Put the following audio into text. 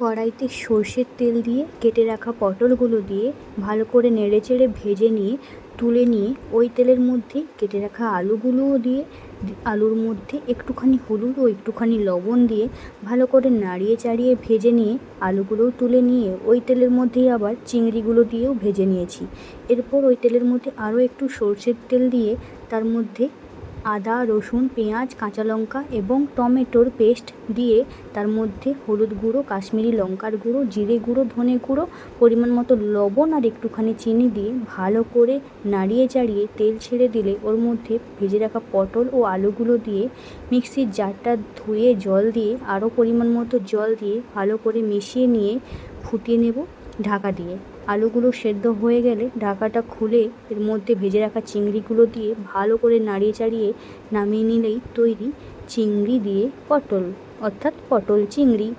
কড়াইতে সর্ষের তেল দিয়ে কেটে রাখা পটলগুলো দিয়ে ভালো করে নেড়েচেড়ে ভেজে নিয়ে তুলে নিয়ে ওই তেলের মধ্যে কেটে রাখা আলুগুলোও দিয়ে আলুর মধ্যে একটুখানি হলুদ ও একটুখানি লবণ দিয়ে ভালো করে নাড়িয়ে চাড়িয়ে ভেজে নিয়ে আলুগুলোও তুলে নিয়ে ওই তেলের মধ্যেই আবার চিংড়িগুলো দিয়েও ভেজে নিয়েছি। এরপর ওই তেলের মধ্যে আরও একটু সর্ষের তেল দিয়ে তার মধ্যে আদা, রসুন, পেঁয়াজ, কাঁচা লঙ্কা এবং টমেটোর পেস্ট দিয়ে তার মধ্যে হলুদ গুঁড়ো, কাশ্মীরি লঙ্কার গুঁড়ো, জিরে গুঁড়ো, ধনে গুঁড়ো, পরিমাণ মতো লবণ আর একটুখানি চিনি দিয়ে ভালো করে নাড়িয়ে চাড়িয়ে তেল ছেড়ে দিলে ওর মধ্যে ভেজে রাখা পটল ও আলুগুলো দিয়ে মিক্সির জারটা ধুয়ে জল দিয়ে আরও পরিমাণ মতো জল দিয়ে ভালো করে মিশিয়ে নিয়ে ফুটিয়ে নেব ঢাকা দিয়ে। আলুগুলো সেদ্ধ হয়ে গেলে ঢাকাটা খুলে এর মধ্যে ভেজে রাখা চিংড়িগুলো দিয়ে ভালো করে নাড়িয়ে চাড়িয়ে নামিয়ে নিলেই তৈরি চিংড়ি দিয়ে পটল, অর্থাৎ পটল চিংড়ি।